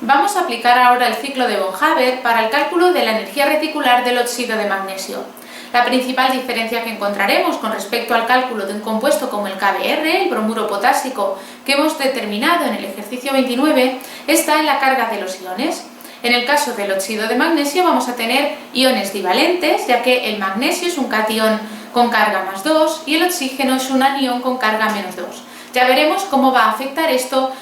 Vamos a aplicar ahora el ciclo de von Haber para el cálculo de la energía reticular del óxido de magnesio. La principal diferencia que encontraremos con respecto al cálculo de un compuesto como el KBr, el bromuro potásico, que hemos determinado en el ejercicio 29, está en la carga de los iones. En el caso del óxido de magnesio vamos a tener iones divalentes, ya que el magnesio es un catión con carga +2 y el oxígeno es un anión con carga -2. Ya veremos cómo va a afectar esto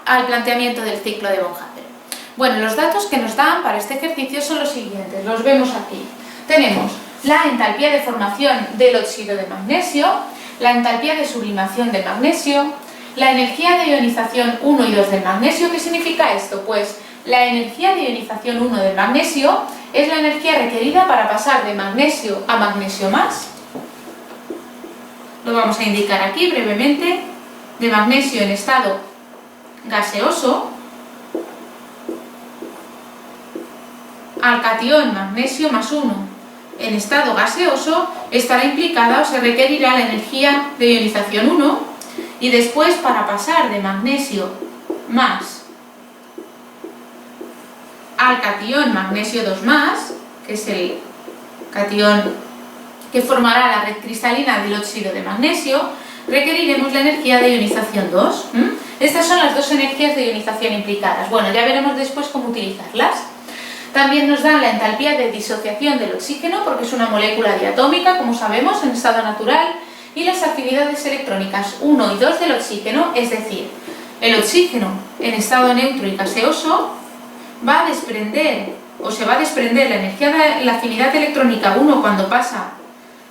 al planteamiento del ciclo de von Haber. Bueno, los datos que nos dan para este ejercicio son los siguientes, los vemos aquí. Tenemos la entalpía de formación del óxido de magnesio, la entalpía de sublimación del magnesio, la energía de ionización 1 y 2 del magnesio. ¿Qué significa esto? Pues la energía de ionización 1 del magnesio es la energía requerida para pasar de magnesio a magnesio más. Lo vamos a indicar aquí brevemente. De magnesio en estado gaseoso al catión magnesio +1 en estado gaseoso estará implicada o se requerirá la energía de ionización 1, y después para pasar de magnesio más al catión magnesio 2+, que es el catión que formará la red cristalina del óxido de magnesio, requeriremos la energía de ionización 2. Estas son las dos energías de ionización implicadas. Bueno, ya veremos después cómo utilizarlas. También nos dan la entalpía de disociación del oxígeno, porque es una molécula diatómica, como sabemos, en estado natural, y las afinidades electrónicas 1 y 2 del oxígeno, es decir, el oxígeno en estado neutro y gaseoso va a desprender, o se va a desprender la energía de la afinidad electrónica 1 cuando pasa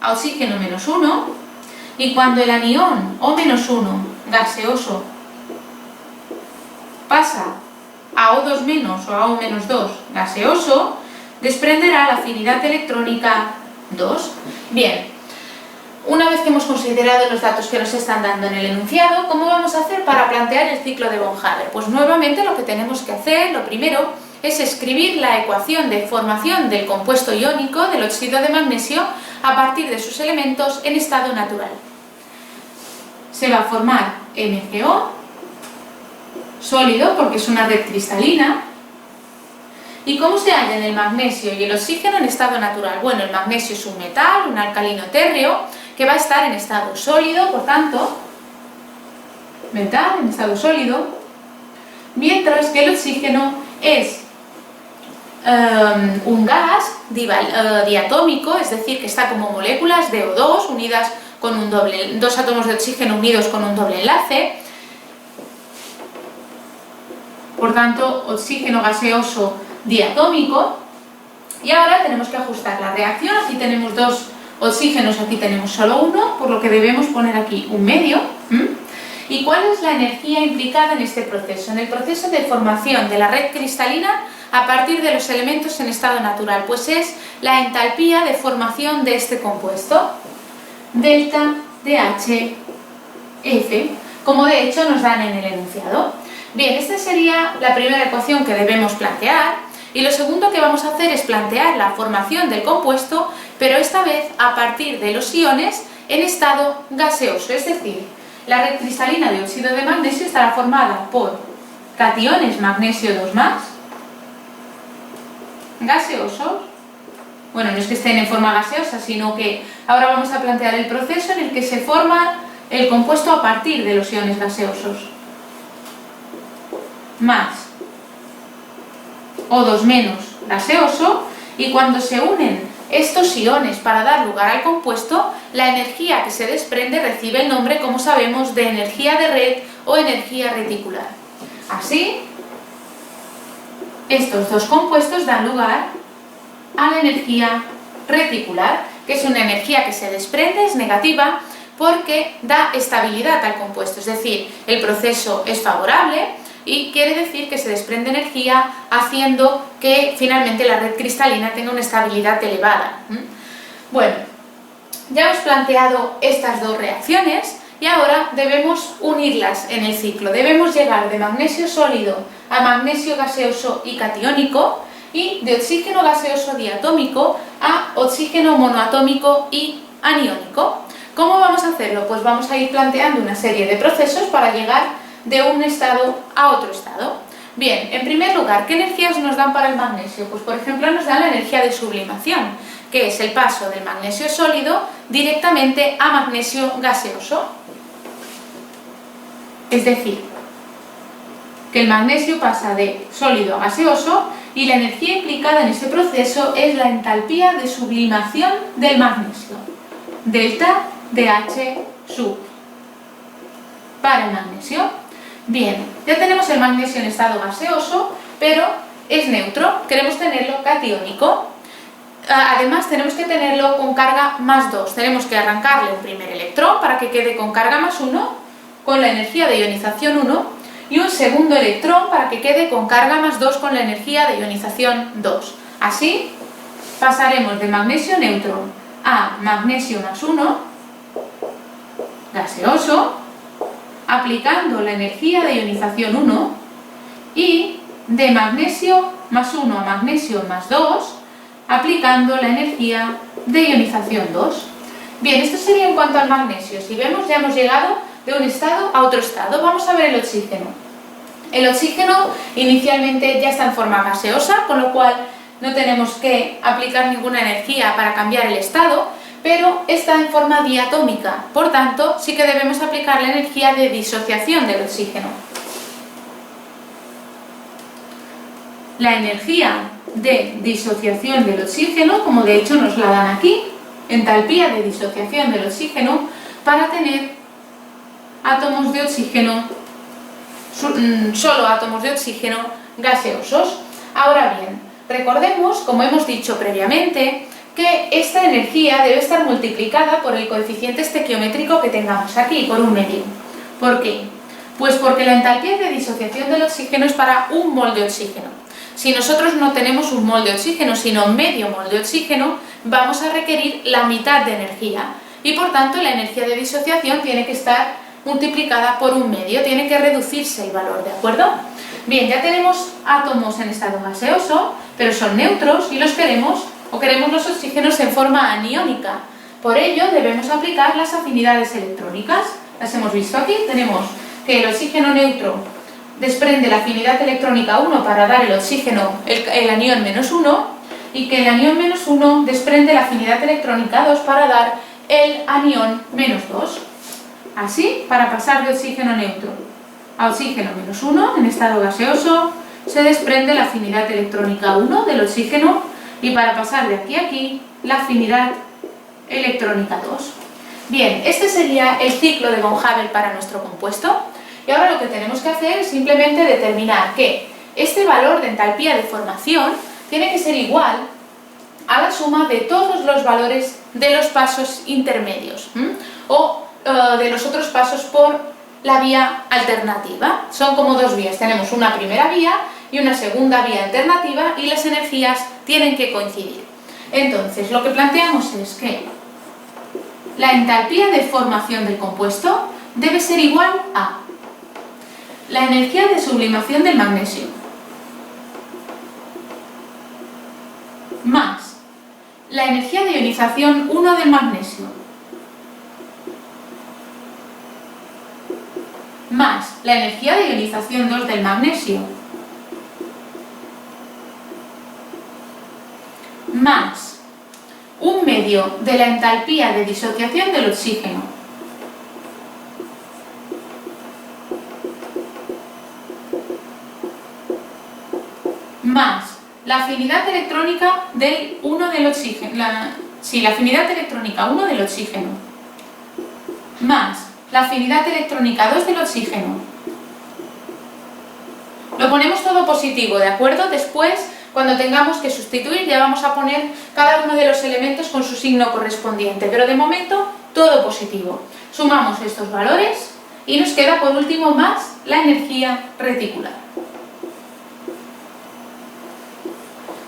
a oxígeno -1, y cuando el anión O-1 gaseoso pasa a O2- o a O-2 gaseoso, desprenderá la afinidad electrónica 2. Bien, una vez que hemos considerado los datos que nos están dando en el enunciado, ¿cómo vamos a hacer para plantear el ciclo de von Haber? Pues nuevamente lo que tenemos que hacer, lo primero, es escribir la ecuación de formación del compuesto iónico del óxido de magnesio a partir de sus elementos en estado natural. Se va a formar MgO, sólido porque es una red cristalina. ¿Y cómo se hallan el magnesio y el oxígeno en estado natural? Bueno, el magnesio es un metal, un alcalino térreo, que va a estar en estado sólido, por tanto, metal en estado sólido, mientras que el oxígeno es un gas diatómico, es decir, que está como moléculas de O2 unidas con dos átomos de oxígeno unidos con un doble enlace. Por tanto, oxígeno gaseoso diatómico. Y ahora tenemos que ajustar la reacción. Aquí tenemos dos oxígenos, aquí tenemos solo uno, por lo que debemos poner aquí un medio. ¿Y cuál es la energía implicada en este proceso? En el proceso de formación de la red cristalina a partir de los elementos en estado natural, pues es la entalpía de formación de este compuesto, delta de HF, como de hecho nos dan en el enunciado. Bien, esta sería la primera ecuación que debemos plantear, y lo segundo que vamos a hacer es plantear la formación del compuesto, pero esta vez a partir de los iones en estado gaseoso, es decir, la red cristalina de óxido de magnesio estará formada por cationes magnesio 2+, gaseosos. Bueno, no es que estén en forma gaseosa, sino que ahora vamos a plantear el proceso en el que se forma el compuesto a partir de los iones gaseosos. Más O2- gaseoso, y cuando se unen estos iones para dar lugar al compuesto, la energía que se desprende recibe el nombre, como sabemos, de energía de red o energía reticular. Así, estos dos compuestos dan lugar a la energía reticular, que es una energía que se desprende, es negativa, porque da estabilidad al compuesto, es decir, el proceso es favorable y quiere decir que se desprende energía haciendo que finalmente la red cristalina tenga una estabilidad elevada. Bueno, ya hemos planteado estas dos reacciones y ahora debemos unirlas en el ciclo. Debemos llegar de magnesio sólido a magnesio gaseoso y catiónico, y de oxígeno gaseoso diatómico a oxígeno monoatómico y aniónico. ¿Cómo vamos a hacerlo? Pues vamos a ir planteando una serie de procesos para llegar de un estado a otro estado. Bien, en primer lugar, ¿qué energías nos dan para el magnesio? Pues por ejemplo nos dan la energía de sublimación, que es el paso del magnesio sólido directamente a magnesio gaseoso. Es decir, que el magnesio pasa de sólido a gaseoso y la energía implicada en ese proceso es la entalpía de sublimación del magnesio, delta DH sub, para el magnesio. Bien, ya tenemos el magnesio en estado gaseoso, pero es neutro, queremos tenerlo catiónico. Además tenemos que tenerlo con carga más 2, tenemos que arrancarle un primer electrón para que quede con carga más 1, con la energía de ionización 1, y un segundo electrón para que quede con carga más 2 con la energía de ionización 2. Así pasaremos de magnesio neutro a magnesio más 1, gaseoso, aplicando la energía de ionización 1, y de magnesio más 1 a magnesio más 2, aplicando la energía de ionización 2. Bien, esto sería en cuanto al magnesio. Si vemos, ya hemos llegado de un estado a otro estado. Vamos a ver el oxígeno. El oxígeno inicialmente ya está en forma gaseosa, con lo cual no tenemos que aplicar ninguna energía para cambiar el estado, pero está en forma diatómica, por tanto sí que debemos aplicar la energía de disociación del oxígeno. La energía de disociación del oxígeno, como de hecho nos la dan aquí, entalpía de disociación del oxígeno, para tener átomos de oxígeno, solo átomos de oxígeno gaseosos. Ahora bien, recordemos, como hemos dicho previamente, que esta energía debe estar multiplicada por el coeficiente estequiométrico que tengamos aquí, por un medio. ¿Por qué? Pues porque la entalpía de disociación del oxígeno es para 1 mol de oxígeno. Si nosotros no tenemos 1 mol de oxígeno, sino medio mol de oxígeno, vamos a requerir la mitad de energía. Y por tanto la energía de disociación tiene que estar multiplicada por un medio, tiene que reducirse el valor, ¿de acuerdo? Bien, ya tenemos átomos en estado gaseoso, pero son neutros y los queremos los oxígenos en forma aniónica. Por ello debemos aplicar las afinidades electrónicas. Las hemos visto aquí. Tenemos que el oxígeno neutro desprende la afinidad electrónica 1 para dar el oxígeno, el anión menos 1, y que el anión menos 1 desprende la afinidad electrónica 2 para dar el anión menos 2. Así, para pasar de oxígeno neutro a oxígeno menos 1 en estado gaseoso, se desprende la afinidad electrónica 1 del oxígeno, y para pasar de aquí a aquí, la afinidad electrónica 2. Bien, este sería el ciclo de von Haber para nuestro compuesto, y ahora lo que tenemos que hacer es simplemente determinar que este valor de entalpía de formación tiene que ser igual a la suma de todos los valores de los pasos intermedios, o de los otros pasos por la vía alternativa. Son como dos vías, tenemos una primera vía y una segunda vía alternativa, y las energías tienen que coincidir. Entonces, lo que planteamos es que la entalpía de formación del compuesto debe ser igual a la energía de sublimación del magnesio más la energía de ionización 1 del magnesio más la energía de ionización 2 del magnesio más un medio de la entalpía de disociación del oxígeno más la afinidad electrónica del 1 del oxígeno, la afinidad electrónica 1 del oxígeno más la afinidad electrónica 2 del oxígeno. Lo ponemos todo positivo, ¿de acuerdo? Después, cuando tengamos que sustituir, ya vamos a poner cada uno de los elementos con su signo correspondiente, pero de momento todo positivo. Sumamos estos valores y nos queda por último más la energía reticular.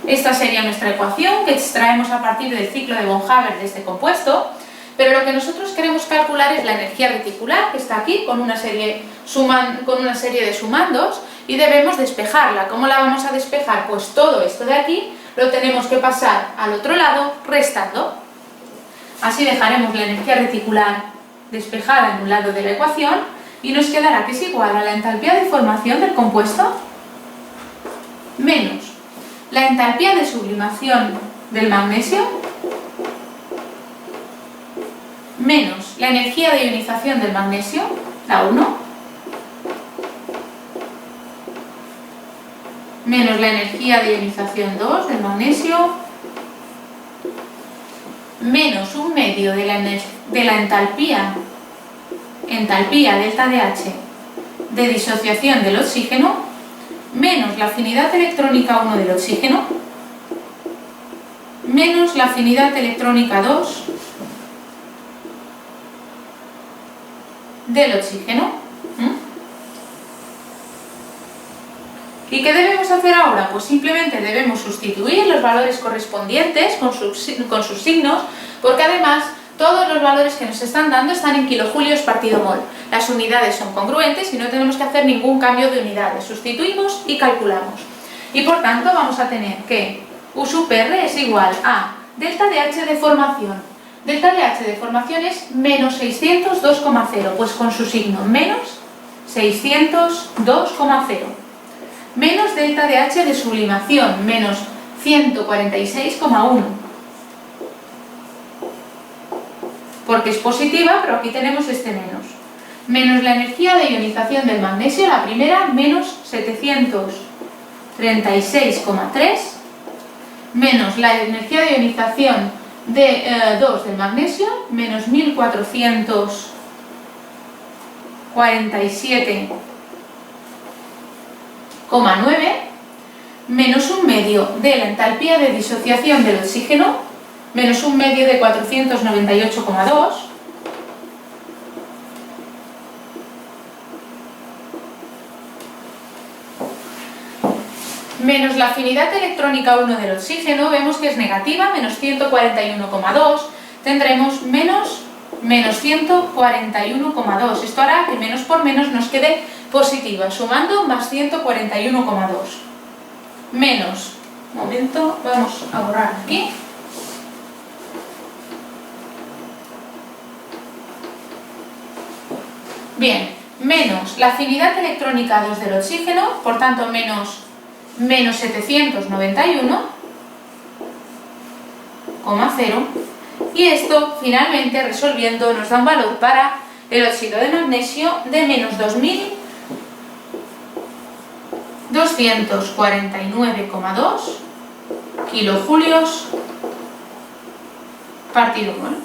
Esta sería nuestra ecuación que extraemos a partir del ciclo de von Haber de este compuesto, pero lo que nosotros queremos calcular es la energía reticular, que está aquí con una serie de sumandos, y debemos despejarla. ¿Cómo la vamos a despejar? Pues todo esto de aquí lo tenemos que pasar al otro lado restando. Así dejaremos la energía reticular despejada en un lado de la ecuación y nos quedará que es igual a la entalpía de formación del compuesto menos la entalpía de sublimación del magnesio menos la energía de ionización del magnesio, la 1, menos la energía de ionización 2 del magnesio, menos un medio de la entalpía delta DH de disociación del oxígeno, menos la afinidad electrónica 1 del oxígeno, menos la afinidad electrónica 2 del oxígeno. ¿Y qué debemos hacer ahora? Pues simplemente debemos sustituir los valores correspondientes con sus signos, porque además todos los valores que nos están dando están en kilojulios partido mol. Las unidades son congruentes y no tenemos que hacer ningún cambio de unidades. Sustituimos y calculamos. Y por tanto vamos a tener que U sub R es igual a delta DH de formación. Delta DH de formación es menos 602,0, pues con su signo menos 602,0. Menos delta DH de sublimación, menos 146,1. Porque es positiva, pero aquí tenemos este menos. Menos la energía de ionización del magnesio, la primera, menos 736,3. Menos la energía de ionización de 2 del magnesio, menos 1447,9, menos un medio de la entalpía de disociación del oxígeno, menos un medio de 498,2, menos la afinidad electrónica 1 del oxígeno, vemos que es negativa, menos 141,2, tendremos menos 141,2. Esto hará que menos por menos nos quede positiva, sumando más 141,2. Menos, un momento, vamos a borrar aquí. Bien, menos la afinidad electrónica 2 del oxígeno, por tanto menos 791,0, y esto finalmente resolviendo nos da un valor para el óxido de magnesio de menos 2249,2 kilojulios partido mol.